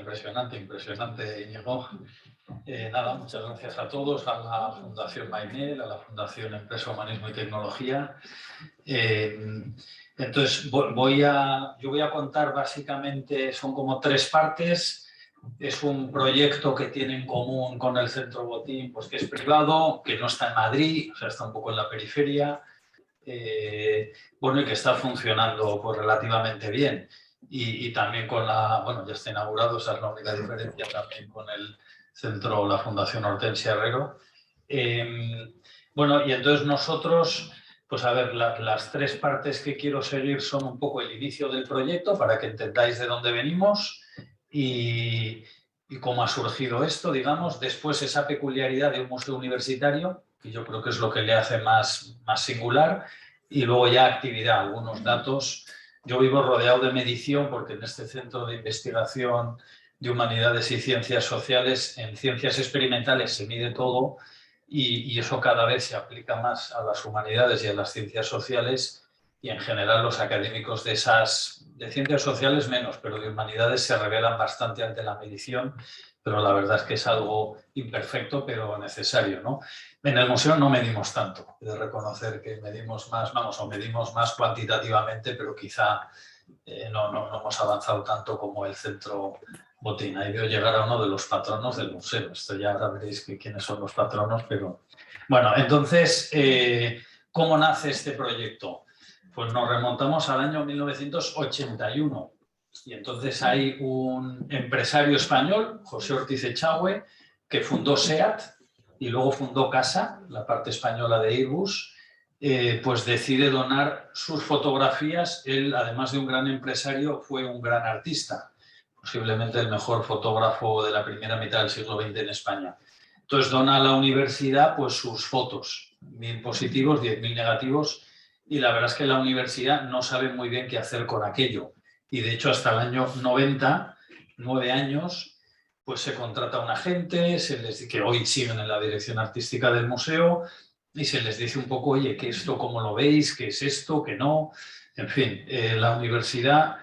impresionante, impresionante, Íñigo. Nada, muchas gracias a todos, a la Fundación Mainel, a la Fundación Empresa, Humanismo y Tecnología. Entonces, yo voy a contar básicamente, son como tres partes. Es un proyecto que tiene en común con el Centro Botín, pues que es privado, que no está en Madrid, o sea, está un poco en la periferia, bueno, y que está funcionando pues relativamente bien. Y también con bueno, ya está inaugurado, esa es la única diferencia, también con el centro, la Fundación Hortensia Herrero. Bueno, y entonces nosotros, pues a ver, las tres partes que quiero seguir son un poco el inicio del proyecto para que entendáis de dónde venimos y cómo ha surgido esto, digamos. Después esa peculiaridad de un museo universitario, que yo creo que es lo que le hace más singular, y luego ya actividad, algunos datos. Yo vivo rodeado de medición porque en este centro de investigación de humanidades y ciencias sociales, en ciencias experimentales se mide todo y eso cada vez se aplica más a las humanidades y a las ciencias sociales y en general los académicos de ciencias sociales menos, pero de humanidades se revelan bastante ante la medición, pero la verdad es que es algo imperfecto pero necesario, ¿no? En el museo no medimos tanto, he de reconocer que medimos más, medimos más cuantitativamente, pero quizá no hemos avanzado tanto como el Centro Botín. Ahí veo llegar a uno de los patronos del museo. Esto ya ahora veréis quiénes son los patronos, pero... Bueno, entonces, ¿cómo nace este proyecto? Pues nos remontamos al año 1981 y entonces hay un empresario español, José Ortiz Echagüe, que fundó SEAT y luego fundó CASA, la parte española de Airbus. Pues decide donar sus fotografías. Él, además de un gran empresario, fue un gran artista, posiblemente el mejor fotógrafo de la primera mitad del siglo XX en España. Entonces dona a la universidad pues, sus fotos, 1000 positivos, 10.000 negativos, y la verdad es que la universidad no sabe muy bien qué hacer con aquello. Y de hecho hasta el año 90, 9 años, pues se contrata a un agente, que hoy siguen en la dirección artística del museo, y se les dice un poco, oye, ¿qué esto cómo lo veis? ¿Qué es esto? ¿Qué no? En fin, la universidad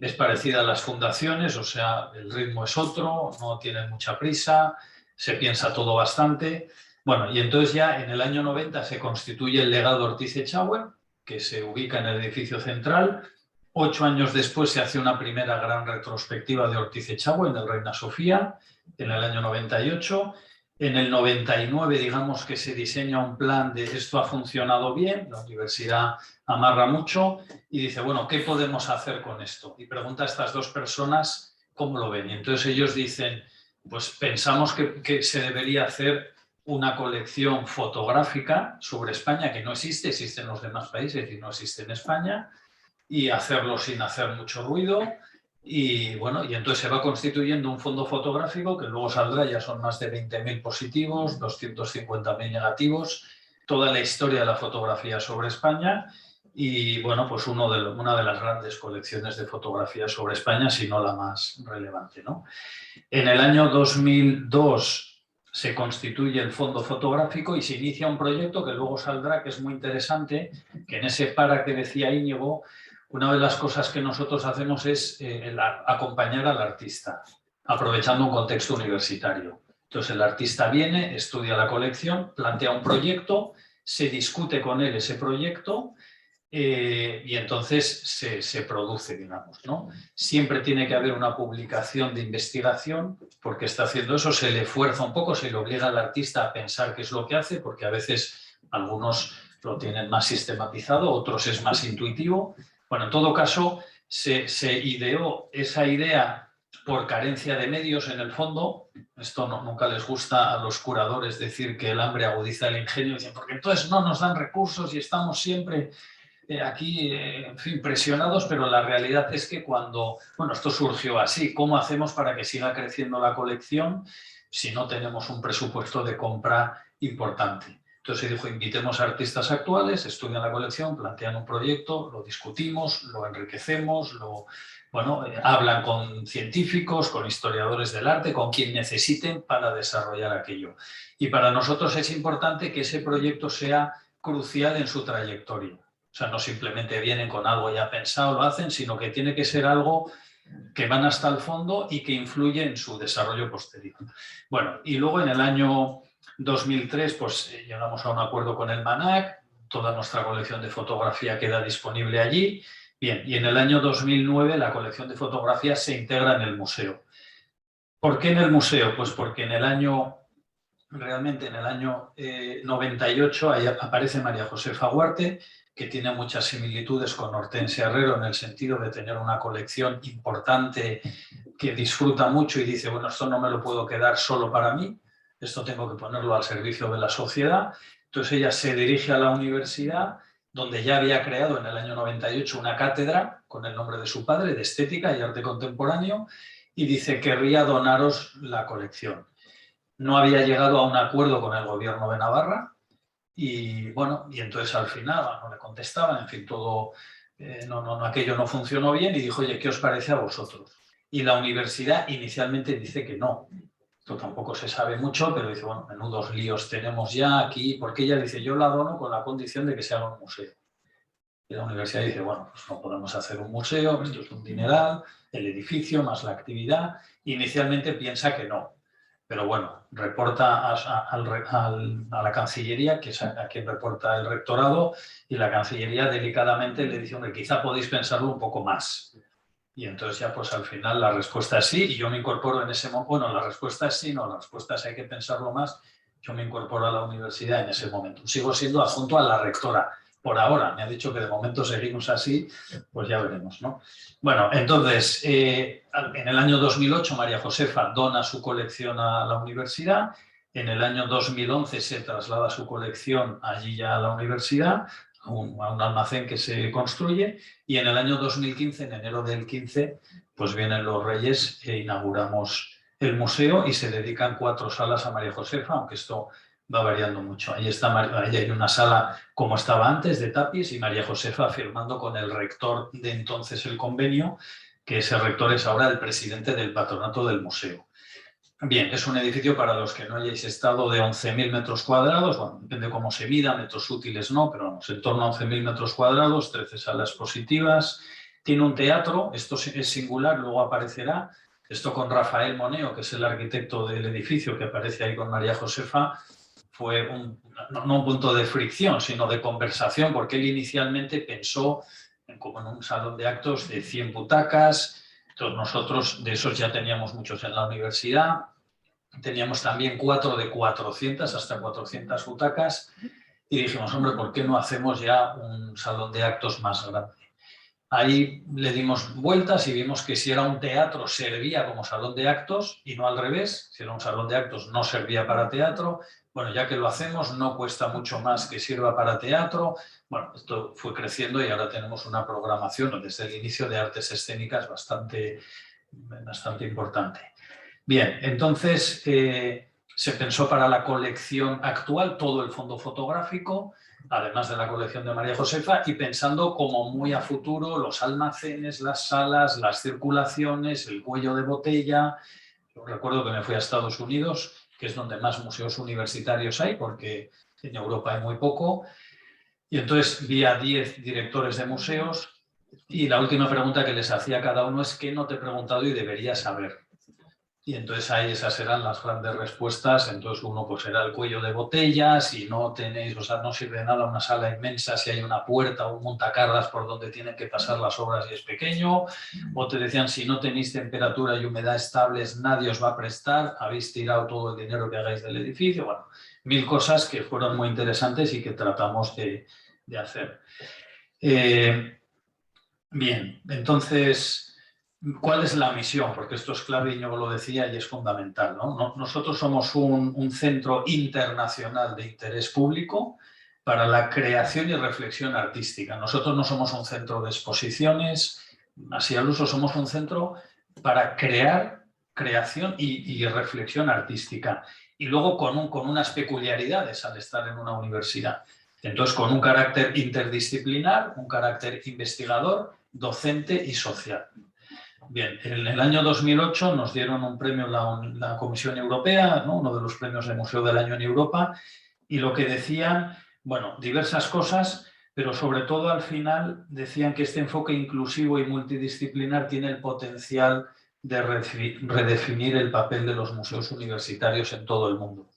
es parecida a las fundaciones, o sea, el ritmo es otro, no tienen mucha prisa, se piensa todo bastante. Bueno, y entonces ya en el año 90 se constituye el legado Ortiz Echagüe, que se ubica en el edificio central. 8 años después se hace una primera gran retrospectiva de Ortiz Echagüe en el Reina Sofía, en el año 98. En el 99, digamos que se diseña un plan de esto ha funcionado bien, la universidad amarra mucho y dice, bueno, ¿qué podemos hacer con esto? Y pregunta a estas dos personas cómo lo ven. Y entonces ellos dicen, pues pensamos que se debería hacer una colección fotográfica sobre España que no existe, existe en los demás países y no existe en España, y hacerlo sin hacer mucho ruido. Y bueno, y entonces se va constituyendo un fondo fotográfico que luego saldrá, ya son más de 20.000 positivos, 250.000 negativos, toda la historia de la fotografía sobre España y bueno, pues una de las grandes colecciones de fotografías sobre España, si no la más relevante, ¿no? En el año 2002 se constituye el fondo fotográfico y se inicia un proyecto que luego saldrá, que es muy interesante, que en ese para que decía Íñigo, una de las cosas que nosotros hacemos es acompañar al artista, aprovechando un contexto universitario. Entonces el artista viene, estudia la colección, plantea un proyecto, se discute con él ese proyecto y entonces se produce, digamos, ¿no? Siempre tiene que haber una publicación de investigación porque está haciendo eso, se le fuerza un poco, se le obliga al artista a pensar qué es lo que hace, porque a veces algunos lo tienen más sistematizado, otros es más intuitivo. Bueno, en todo caso, se ideó esa idea por carencia de medios en el fondo. Esto nunca les gusta a los curadores decir que el hambre agudiza el ingenio, dicen, porque entonces no nos dan recursos y estamos siempre aquí, en fin, presionados, pero la realidad es que bueno, esto surgió así, ¿cómo hacemos para que siga creciendo la colección si no tenemos un presupuesto de compra importante? Entonces se dijo, invitemos a artistas actuales, estudian la colección, plantean un proyecto, lo discutimos, lo enriquecemos, hablan con científicos, con historiadores del arte, con quien necesiten para desarrollar aquello. Y para nosotros es importante que ese proyecto sea crucial en su trayectoria. O sea, no simplemente vienen con algo ya pensado, lo hacen, sino que tiene que ser algo que van hasta el fondo y que influyen en su desarrollo posterior. Bueno, y luego en el año 2003 pues llegamos a un acuerdo con el MANAC, toda nuestra colección de fotografía queda disponible allí. Bien, y en el año 2009 la colección de fotografía se integra en el museo. ¿Por qué en el museo? Pues porque realmente en el año 98 ahí aparece María Josefa Huarte, que tiene muchas similitudes con Hortensia Herrero en el sentido de tener una colección importante que disfruta mucho y dice, bueno, esto no me lo puedo quedar solo para mí, esto tengo que ponerlo al servicio de la sociedad. Entonces ella se dirige a la universidad, donde ya había creado en el año 98 una cátedra con el nombre de su padre, de Estética y Arte Contemporáneo, y dice, querría donaros la colección. No había llegado a un acuerdo con el gobierno de Navarra y bueno, y entonces al final no le contestaban, en fin, todo, aquello no funcionó bien y dijo, oye, ¿qué os parece a vosotros? Y la universidad inicialmente dice que no. Esto tampoco se sabe mucho, pero dice, bueno, menudos líos tenemos ya aquí, porque ella dice, yo la dono con la condición de que se haga un museo. Y la universidad dice, bueno, pues no podemos hacer un museo, esto es un dineral, el edificio más la actividad. Inicialmente piensa que no, pero bueno, reporta a la Cancillería, que es a quien reporta el rectorado, y la Cancillería delicadamente le dice, hombre, quizá podéis pensarlo un poco más. Y entonces ya pues al final la respuesta es sí, y yo me incorporo en ese momento, bueno, la respuesta es sí, no, la respuesta es hay que pensarlo más, yo me incorporo a la universidad en ese momento. Sigo siendo adjunto a la rectora, por ahora, me ha dicho que de momento seguimos así, pues ya veremos, ¿no? Bueno, entonces, en el año 2008 María Josefa dona su colección a la universidad, en el año 2011 se traslada su colección allí ya a la universidad, a un almacén que se construye, y en el año 2015, en enero del 15, pues vienen los Reyes e inauguramos el museo y se dedican 4 salas a María Josefa, aunque esto va variando mucho. Ahí hay una sala como estaba antes de tapiz y María Josefa firmando con el rector de entonces el convenio, que ese rector es ahora el presidente del patronato del museo. Bien, es un edificio para los que no hayáis estado de 11.000 metros cuadrados, bueno, depende cómo se mida, metros útiles no, pero vamos, en torno a 11.000 metros cuadrados, 13 salas expositivas, tiene un teatro, esto es singular, luego aparecerá, esto con Rafael Moneo, que es el arquitecto del edificio que aparece ahí con María Josefa, fue no un punto de fricción, sino de conversación, porque él inicialmente pensó como en un salón de actos de 100 butacas. Entonces nosotros de esos ya teníamos muchos en la universidad, teníamos también 4 de 400, hasta 400 butacas, y dijimos, hombre, ¿por qué no hacemos ya un salón de actos más grande? Ahí le dimos vueltas y vimos que si era un teatro servía como salón de actos y no al revés, si era un salón de actos no servía para teatro. Bueno, ya que lo hacemos, no cuesta mucho más que sirva para teatro. Bueno, esto fue creciendo y ahora tenemos una programación desde el inicio de artes escénicas bastante importante. Bien, entonces se pensó para la colección actual todo el fondo fotográfico, además de la colección de María Josefa, y pensando como muy a futuro los almacenes, las salas, las circulaciones, el cuello de botella. Yo recuerdo que me fui a Estados Unidos, que es donde más museos universitarios hay, porque en Europa hay muy poco, y entonces vi a 10 directores de museos y la última pregunta que les hacía a cada uno es ¿qué no te he preguntado y deberías saber? Y entonces ahí esas eran las grandes respuestas. Entonces uno pues era el cuello de botella, si no tenéis, o sea, no sirve de nada una sala inmensa si hay una puerta o un montacargas por donde tienen que pasar las obras y es pequeño. O te decían, si no tenéis temperatura y humedad estables, nadie os va a prestar, habéis tirado todo el dinero que hagáis del edificio. Bueno, 1000 cosas que fueron muy interesantes y que tratamos de hacer. Bien, entonces... ¿Cuál es la misión? Porque esto es clave, Íñigo lo decía y es fundamental, ¿no? Nosotros somos un centro internacional de interés público para la creación y reflexión artística. Nosotros no somos un centro de exposiciones, así al uso, somos un centro para creación y reflexión artística. Y luego con unas peculiaridades al estar en una universidad. Entonces, con un carácter interdisciplinar, un carácter investigador, docente y social. Bien, en el año 2008 nos dieron un premio la Comisión Europea, ¿no? Uno de los premios de Museo del Año en Europa, y lo que decían, bueno, diversas cosas, pero sobre todo al final decían que este enfoque inclusivo y multidisciplinar tiene el potencial de redefinir el papel de los museos universitarios en todo el mundo.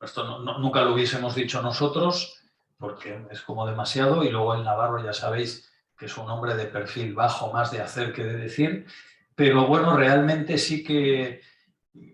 Esto nunca lo hubiésemos dicho nosotros, porque es como demasiado, y luego el navarro ya sabéis que es un hombre de perfil bajo, más de hacer que de decir, pero bueno, realmente sí que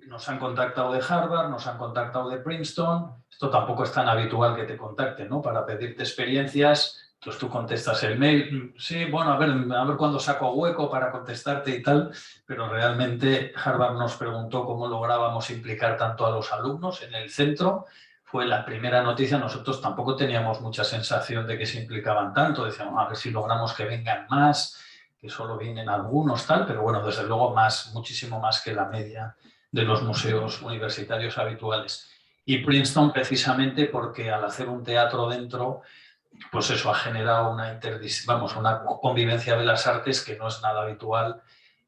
nos han contactado de Harvard, nos han contactado de Princeton. Esto tampoco es tan habitual que te contacten, ¿no? Para pedirte experiencias. Entonces tú contestas el mail. Sí, bueno, a ver cuándo saco hueco para contestarte y tal. Pero realmente Harvard nos preguntó cómo lográbamos implicar tanto a los alumnos en el centro. Fue la primera noticia. Nosotros tampoco teníamos mucha sensación de que se implicaban tanto. Decíamos, a ver si logramos que vengan más, que solo vienen algunos, tal. Pero bueno, desde luego más, muchísimo más que la media de los museos universitarios habituales. Y Princeton precisamente porque al hacer un teatro dentro, pues eso ha generado una convivencia de las artes que no es nada habitual,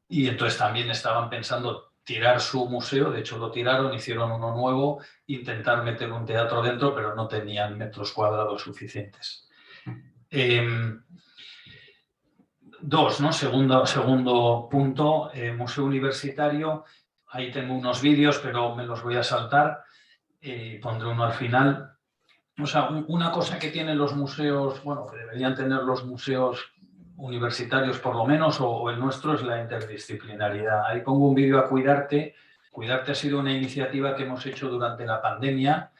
y entonces también estaban pensando tirar su museo, de hecho lo tiraron, hicieron uno nuevo, intentar meter un teatro dentro, pero no tenían metros cuadrados suficientes. Dos, ¿no? Segundo punto, museo universitario. Ahí tengo unos vídeos, pero me los voy a saltar. Pondré uno al final. O sea, una cosa que tienen los museos, bueno, que deberían tener los museos universitarios por lo menos, o el nuestro, es la interdisciplinariedad. Ahí pongo un vídeo a Cuidarte. Cuidarte ha sido una iniciativa que hemos hecho durante la pandemia.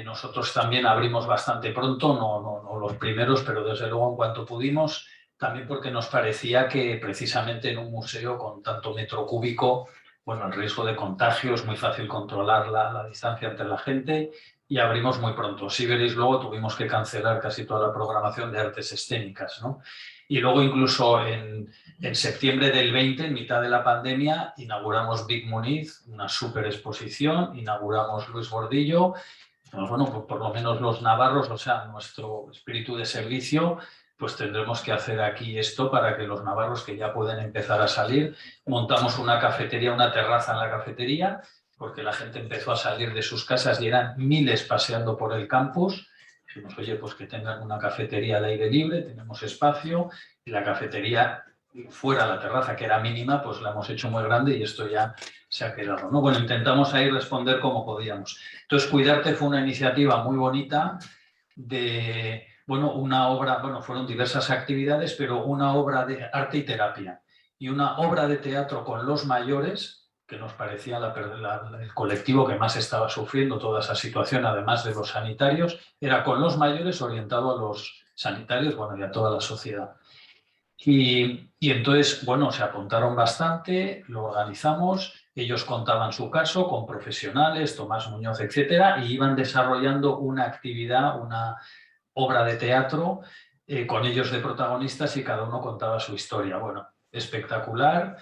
Nosotros también abrimos bastante pronto, no los primeros, pero desde luego en cuanto pudimos, también porque nos parecía que precisamente en un museo con tanto metro cúbico, bueno, el riesgo de contagio es muy fácil controlar la distancia entre la gente, y abrimos muy pronto. Si veréis, luego tuvimos que cancelar casi toda la programación de artes escénicas, ¿no? Y luego incluso en septiembre del 20, en mitad de la pandemia, inauguramos Big Muniz, una super exposición, inauguramos Luis Bordillo. Bueno, pues por lo menos los navarros, o sea, nuestro espíritu de servicio, pues tendremos que hacer aquí esto para que los navarros que ya pueden empezar a salir, montamos una cafetería, una terraza en la cafetería, porque la gente empezó a salir de sus casas y eran miles paseando por el campus. Dijimos, oye, pues que tengan una cafetería al aire libre, tenemos espacio, y la cafetería fuera, la terraza, que era mínima, pues la hemos hecho muy grande y esto ya se ha quedado, ¿no? Bueno, intentamos ahí responder como podíamos. Entonces, Cuidarte fue una iniciativa muy bonita de, bueno, una obra, bueno, fueron diversas actividades, pero una obra de arte y terapia y una obra de teatro con los mayores, que nos parecía el colectivo que más estaba sufriendo toda esa situación, además de los sanitarios, era con los mayores orientado a los sanitarios, bueno, y a toda la sociedad. Y entonces, bueno, se apuntaron bastante, lo organizamos, ellos contaban su caso con profesionales, Tomás Muñoz, etcétera, y iban desarrollando una actividad, una obra de teatro con ellos de protagonistas, y cada uno contaba su historia. Bueno, espectacular,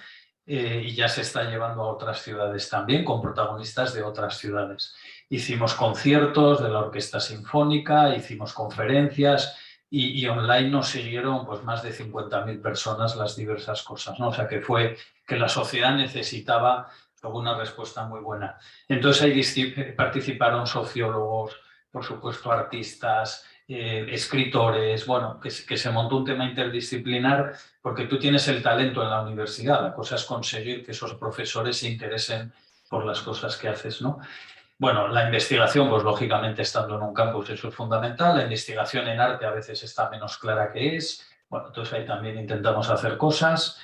y ya se está llevando a otras ciudades también, con protagonistas de otras ciudades. Hicimos conciertos de la Orquesta Sinfónica, hicimos conferencias, y online nos siguieron pues más de 50.000 personas las diversas cosas, ¿no? O sea que fue que la sociedad necesitaba una respuesta muy buena. Entonces ahí participaron sociólogos, por supuesto artistas, escritores, bueno, que se montó un tema interdisciplinar, porque tú tienes el talento en la universidad, la cosa es conseguir que esos profesores se interesen por las cosas que haces, ¿no? Bueno, la investigación, pues lógicamente estando en un campus eso es fundamental. La investigación en arte a veces está menos clara que es. Bueno, entonces ahí también intentamos hacer cosas.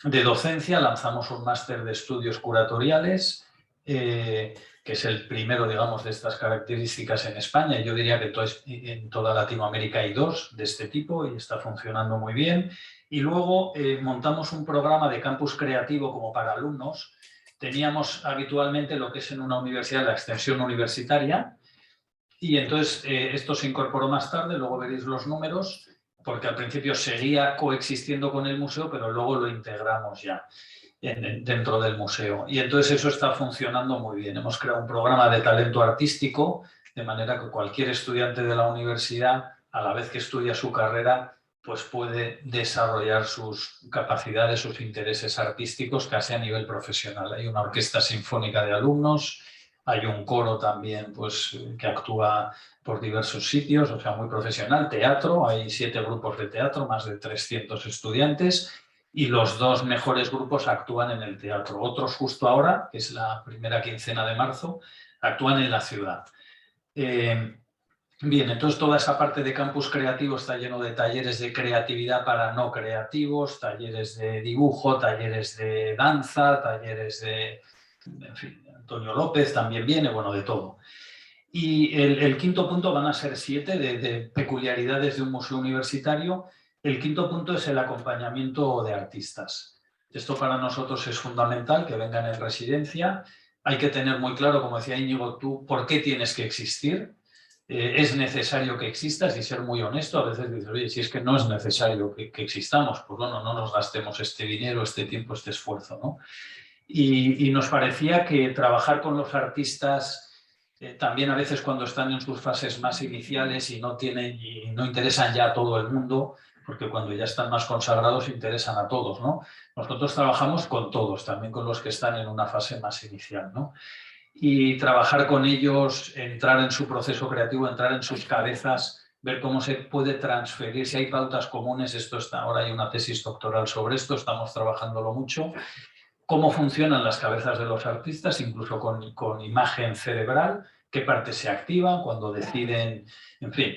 De docencia lanzamos un máster de estudios curatoriales, que es el primero, digamos, de estas características en España. Yo diría que en toda Latinoamérica hay dos de este tipo y está funcionando muy bien. Y luego montamos un programa de campus creativo como para alumnos. Teníamos habitualmente lo que es en una universidad la extensión universitaria, y entonces esto se incorporó más tarde, luego veréis los números, porque al principio seguía coexistiendo con el museo, pero luego lo integramos ya dentro del museo. Y entonces eso está funcionando muy bien. Hemos creado un programa de talento artístico, de manera que cualquier estudiante de la universidad, a la vez que estudia su carrera, pues puede desarrollar sus capacidades, sus intereses artísticos casi a nivel profesional. Hay una orquesta sinfónica de alumnos, Hay un coro también pues, que actúa por diversos sitios, o sea, muy profesional. Teatro, hay 7 grupos de teatro, más de 300 estudiantes, y los 2 mejores grupos actúan en el teatro. Otros justo ahora, que es la primera quincena de marzo, actúan en la ciudad. Bien, entonces toda esa parte de campus creativo está lleno de talleres de creatividad para no creativos, talleres de dibujo, talleres de danza, talleres de, en fin, Antonio López también viene, bueno, de todo. Y el quinto punto van a ser 7 de peculiaridades de un museo universitario. El quinto punto es el acompañamiento de artistas. Esto para nosotros es fundamental, que vengan en residencia. Hay que tener muy claro, como decía Íñigo, tú, por qué tienes que existir. Es necesario que existas y ser muy honesto. A veces dices, oye, si es que no es necesario que existamos, pues bueno, no nos gastemos este dinero, este tiempo, este esfuerzo, ¿no? Y nos parecía que trabajar con los artistas, también a veces cuando están en sus fases más iniciales y no interesan ya a todo el mundo, porque cuando ya están más consagrados interesan a todos, ¿no? Nosotros trabajamos con todos, también con los que están en una fase más inicial, ¿no? Y trabajar con ellos, entrar en su proceso creativo, entrar en sus cabezas, ver cómo se puede transferir, si hay pautas comunes, ahora hay una tesis doctoral sobre esto, estamos trabajándolo mucho, cómo funcionan las cabezas de los artistas, incluso con imagen cerebral, qué partes se activan cuando deciden, en fin.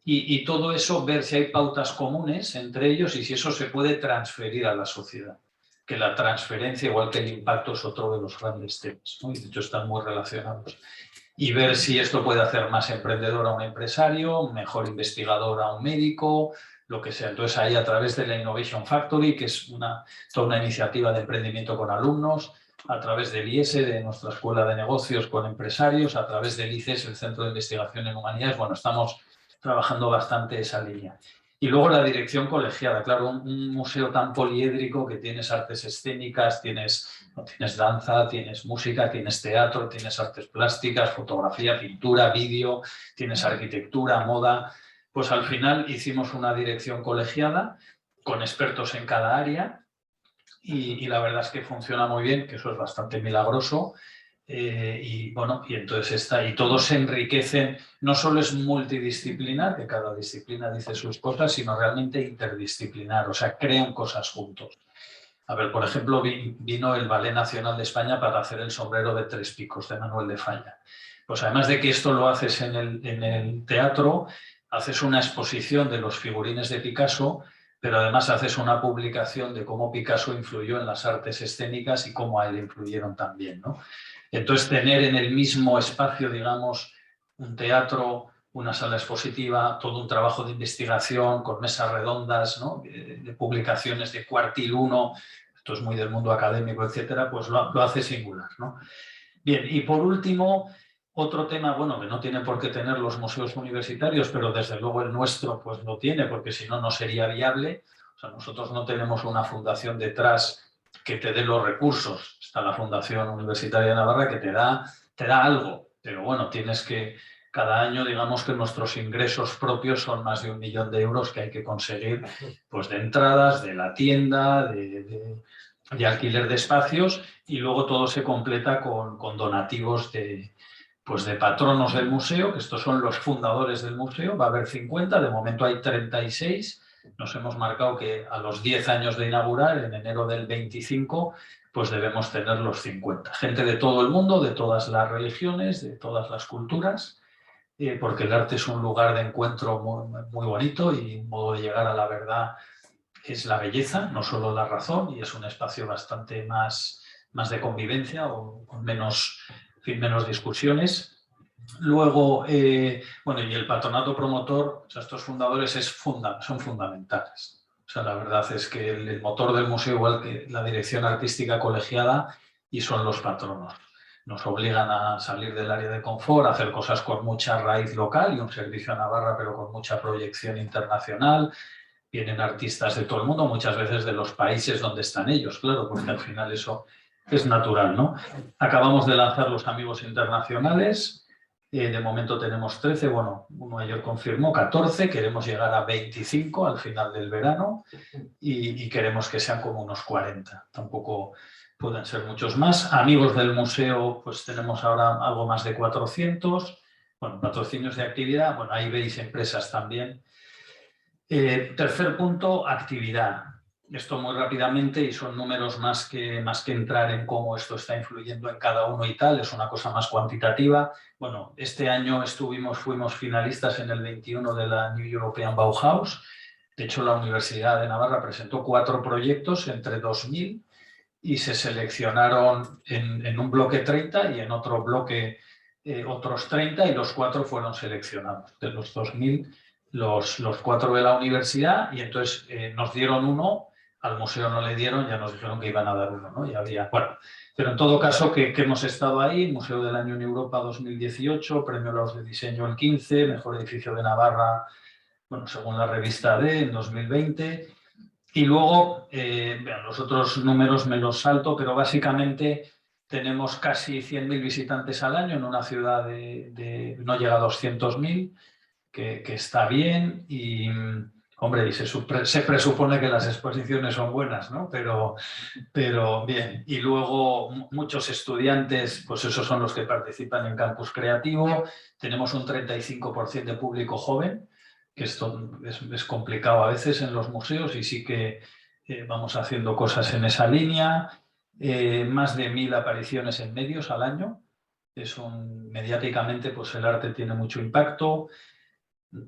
Y todo eso, ver si hay pautas comunes entre ellos y si eso se puede transferir a la sociedad. Que la transferencia, igual que el impacto, es otro de los grandes temas, ¿no? Y de hecho están muy relacionados. Y ver si esto puede hacer más emprendedor a un empresario, mejor investigador a un médico, lo que sea. Entonces ahí a través de la Innovation Factory, que es toda una iniciativa de emprendimiento con alumnos, a través del IESE, de nuestra Escuela de Negocios con empresarios, a través del ICES, el Centro de Investigación en Humanidades, bueno, estamos trabajando bastante esa línea. Y luego la dirección colegiada, claro, un museo tan poliédrico que tienes artes escénicas, tienes danza, tienes música, tienes teatro, tienes artes plásticas, fotografía, pintura, vídeo, tienes arquitectura, moda. Pues al final hicimos una dirección colegiada con expertos en cada área y la verdad es que funciona muy bien, que eso es bastante milagroso. Y bueno, y entonces y todos se enriquecen, no solo es multidisciplinar, que cada disciplina dice sus cosas, sino realmente interdisciplinar, o sea, crean cosas juntos. A ver, por ejemplo, vino el Ballet Nacional de España para hacer el sombrero de 3 picos de Manuel de Falla. Pues además de que esto lo haces en el teatro, haces una exposición de los figurines de Picasso, pero además haces una publicación de cómo Picasso influyó en las artes escénicas y cómo a él influyeron también, ¿no? Entonces, tener en el mismo espacio, digamos, un teatro, una sala expositiva, todo un trabajo de investigación con mesas redondas, ¿no? de publicaciones de cuartil 1, esto es muy del mundo académico, etcétera, pues lo hace singular, ¿no? Bien, y por último, otro tema, bueno, que no tiene por qué tener los museos universitarios, pero desde luego el nuestro pues lo tiene, porque si no, no sería viable. O sea, nosotros no tenemos una fundación detrás que te dé los recursos. Está la Fundación Universitaria de Navarra que te da algo, pero bueno, tienes que, cada año, digamos que nuestros ingresos propios son más de 1 millón de euros que hay que conseguir pues de entradas, de la tienda, de alquiler de espacios, y luego todo se completa con donativos de patronos del museo, que estos son los fundadores del museo. Va a haber 50, de momento hay 36. Nos hemos marcado que a los 10 años de inaugurar, en enero del 25, pues debemos tener los 50. Gente de todo el mundo, de todas las religiones, de todas las culturas, porque el arte es un lugar de encuentro muy, muy bonito y un modo de llegar a la verdad es la belleza, no solo la razón, y es un espacio bastante más de convivencia o con menos discusiones. Luego, bueno, y el patronato promotor, o sea, estos fundadores son fundamentales. O sea, la verdad es que el motor del museo, igual que la dirección artística colegiada, y son los patronos. Nos obligan a salir del área de confort, a hacer cosas con mucha raíz local y un servicio a Navarra, pero con mucha proyección internacional. Vienen artistas de todo el mundo, muchas veces de los países donde están ellos, claro, porque al final eso es natural, ¿no? Acabamos de lanzar los Amigos Internacionales, de momento tenemos 13, bueno, uno ayer confirmó 14, queremos llegar a 25 al final del verano y queremos que sean como unos 40, tampoco pueden ser muchos más. Amigos del museo, pues tenemos ahora algo más de 400. Bueno, patrocinios de actividad, bueno, ahí veis empresas también. Tercer punto, actividad. Esto muy rápidamente y son números más que entrar en cómo esto está influyendo en cada uno y tal, es una cosa más cuantitativa. Bueno, este año fuimos finalistas en el 21 de la New European Bauhaus. De hecho, la Universidad de Navarra presentó 4 proyectos entre 2000 y se seleccionaron en un bloque 30 y en otro bloque otros 30 y los 4 fueron seleccionados. De los 2000, los 4 de la universidad y entonces nos dieron uno, al museo no le dieron, ya nos dijeron que iban a dar uno, ¿no? Y había, bueno, pero en todo caso que hemos estado ahí, Museo del Año en Europa 2018, Premio Laos de Diseño el 15, Mejor Edificio de Navarra, bueno, según la revista D en 2020. Y luego, los otros números me los salto, pero básicamente tenemos casi 100.000 visitantes al año en una ciudad no llega a 200.000, que está bien y, hombre, se presupone que las exposiciones son buenas, ¿no? Pero bien. Y luego muchos estudiantes, pues esos son los que participan en Campus Creativo. Tenemos un 35% de público joven, que esto es complicado a veces en los museos y sí que vamos haciendo cosas en esa línea. Más de 1.000 apariciones en medios al año. Mediáticamente, pues el arte tiene mucho impacto.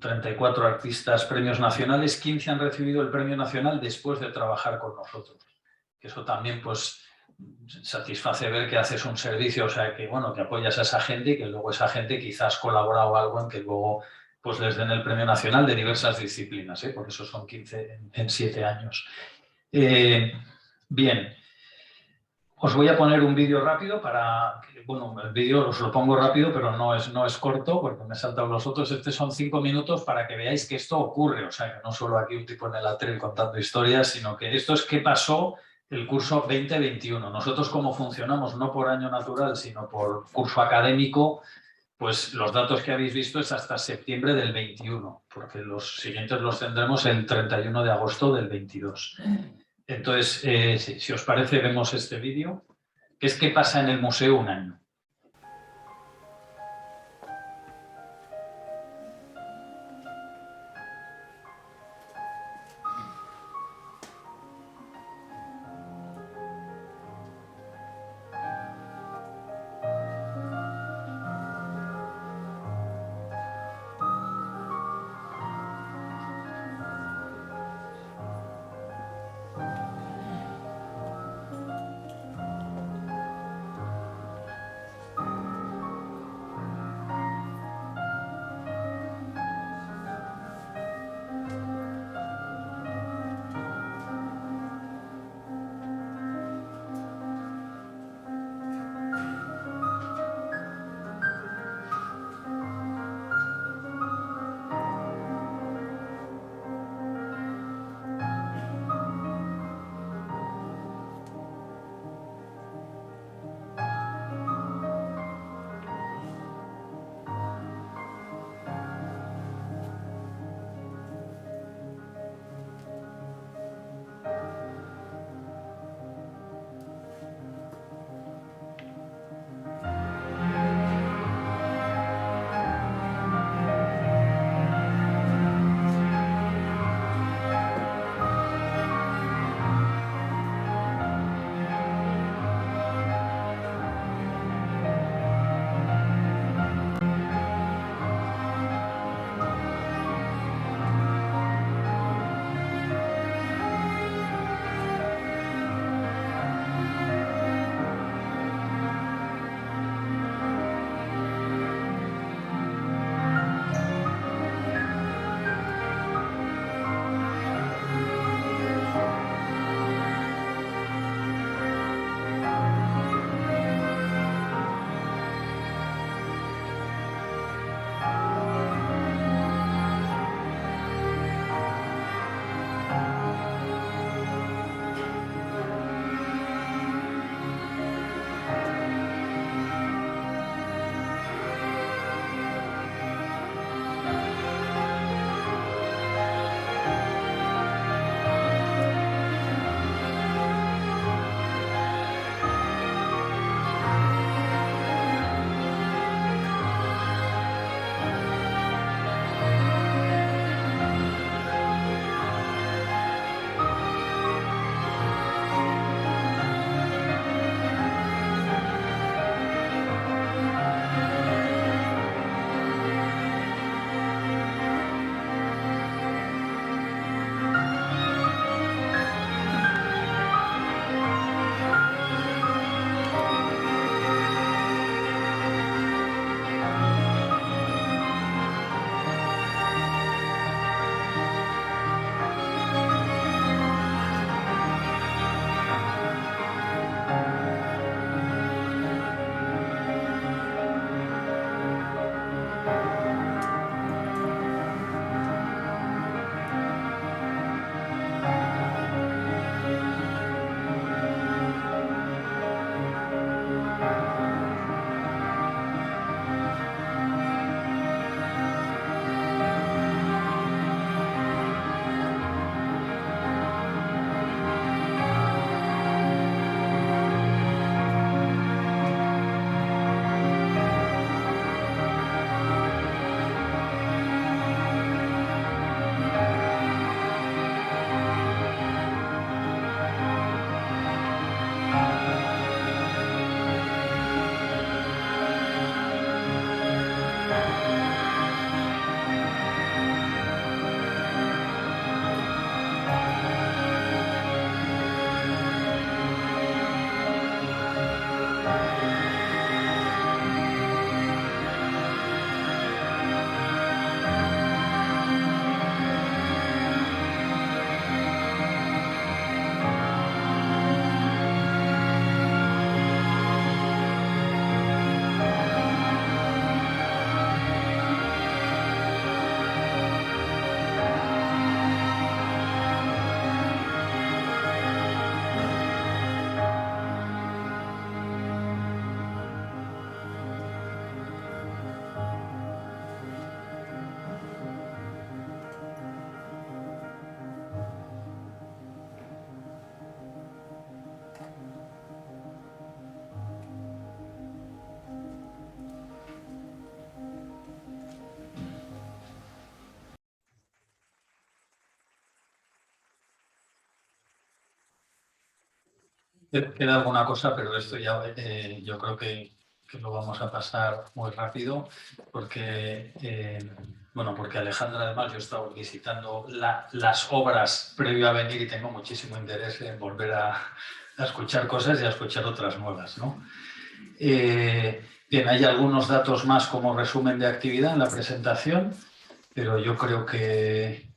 34 artistas, premios nacionales, 15 han recibido el premio nacional después de trabajar con nosotros. Eso también, pues, satisface ver que haces un servicio, o sea, que, bueno, que apoyas a esa gente y que luego esa gente quizás colaborado algo en que luego pues les den el premio nacional de diversas disciplinas, ¿eh? Por eso son 15 en 7 años. Bien. Os voy a poner un vídeo rápido bueno, el vídeo os lo pongo rápido, pero no es corto porque me he saltado los otros. Son 5 minutos para que veáis que esto ocurre. O sea, que no solo aquí un tipo en el atril contando historias, sino que esto es qué pasó el curso 2021. Nosotros cómo funcionamos, no por año natural, sino por curso académico, pues los datos que habéis visto es hasta septiembre del 21, porque los siguientes los tendremos el 31 de agosto del 22. Entonces, si os parece, vemos este vídeo, que es qué pasa en el museo un año. Queda alguna cosa, pero esto ya yo creo que lo vamos a pasar muy rápido porque, bueno, porque Alejandra, además, yo he estado visitando las obras previo a venir y tengo muchísimo interés en volver a escuchar cosas y a escuchar otras nuevas, ¿no? Bien, hay algunos datos más como resumen de actividad en la presentación, pero yo creo que,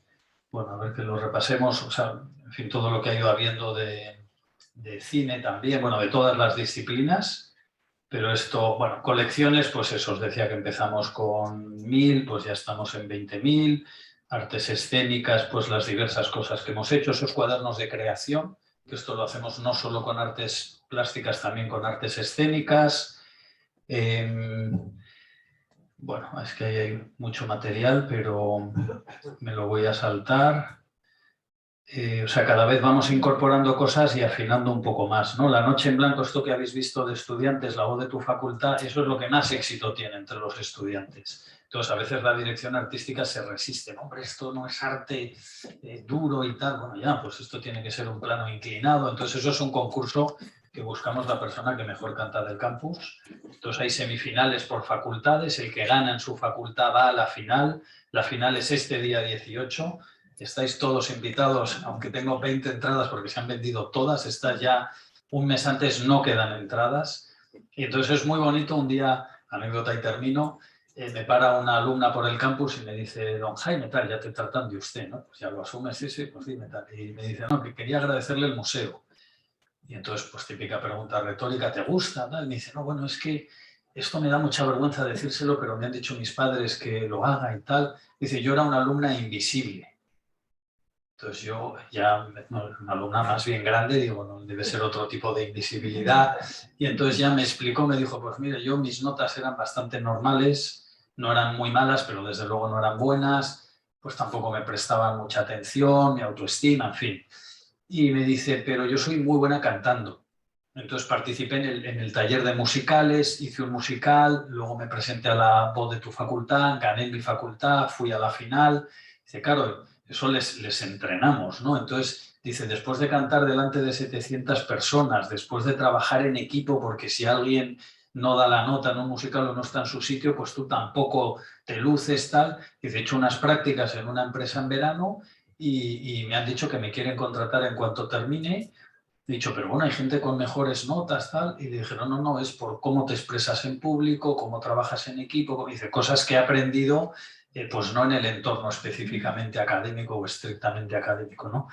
bueno, a ver que lo repasemos, o sea, en fin, todo lo que ha ido habiendo de cine también, bueno, de todas las disciplinas, pero esto, bueno, colecciones, pues eso, os decía que empezamos con 1000, pues ya estamos en 20.000, artes escénicas, pues las diversas cosas que hemos hecho, esos cuadernos de creación, que esto lo hacemos no solo con artes plásticas, también con artes escénicas. Bueno, es que ahí hay mucho material, pero me lo voy a saltar. O sea, cada vez vamos incorporando cosas y afinando un poco más, ¿no? La noche en blanco, esto que habéis visto de estudiantes, la voz de tu facultad, eso es lo que más éxito tiene entre los estudiantes. Entonces, a veces la dirección artística se resiste, ¿no? Hombre, esto no es arte duro y tal. Bueno, ya, pues esto tiene que ser un plano inclinado. Entonces, eso es un concurso que buscamos la persona que mejor canta del campus. Entonces, hay semifinales por facultades. El que gana en su facultad va a la final. La final es este día 18. Estáis todos invitados, aunque tengo 20 entradas porque se han vendido todas, estas ya un mes antes no quedan entradas. Y entonces es muy bonito, un día, anécdota y termino, me para una alumna por el campus y me dice, don Jaime, tal, ya te tratan de usted, ¿no? Pues ya lo asume, sí, sí, pues dime tal. Y me dice, no, que quería agradecerle el museo. Y entonces, pues típica pregunta retórica, ¿te gusta? Tal. Y me dice, no, bueno, es que esto me da mucha vergüenza decírselo, pero me han dicho mis padres que lo haga y tal. Dice, yo era una alumna invisible. Entonces yo ya, una alumna más bien grande, digo, no, debe ser otro tipo de invisibilidad. Y entonces ya me explicó, me dijo, pues mire, yo mis notas eran bastante normales, no eran muy malas, pero desde luego no eran buenas, pues tampoco me prestaban mucha atención, mi autoestima, en fin. Y me dice, pero yo soy muy buena cantando. Entonces participé en el taller de musicales, hice un musical, luego me presenté a la voz de tu facultad, gané en mi facultad, fui a la final. Dice, claro, eso les entrenamos, ¿no? Entonces, dice, después de cantar delante de 700 personas, después de trabajar en equipo, porque si alguien no da la nota en un musical o no está en su sitio, pues tú tampoco te luces, tal. Dice, he hecho unas prácticas en una empresa en verano y me han dicho que me quieren contratar en cuanto termine. He dicho, pero bueno, hay gente con mejores notas, tal. Y le dijeron, no, no, es por cómo te expresas en público, cómo trabajas en equipo. Dice, cosas que he aprendido, pues no en el entorno específicamente académico o estrictamente académico, ¿no?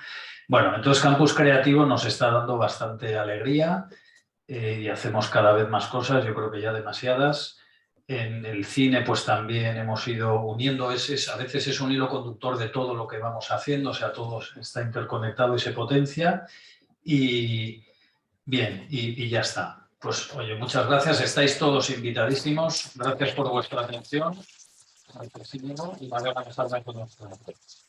Bueno, entonces Campus Creativo nos está dando bastante alegría y hacemos cada vez más cosas, yo creo que ya demasiadas. En el cine, pues también hemos ido uniendo, a veces es un hilo conductor de todo lo que vamos haciendo, o sea, todo está interconectado y se potencia. Y bien, y ya está. Pues oye, muchas gracias, estáis todos invitadísimos, gracias por vuestra atención. Y me alegra estar con ustedes.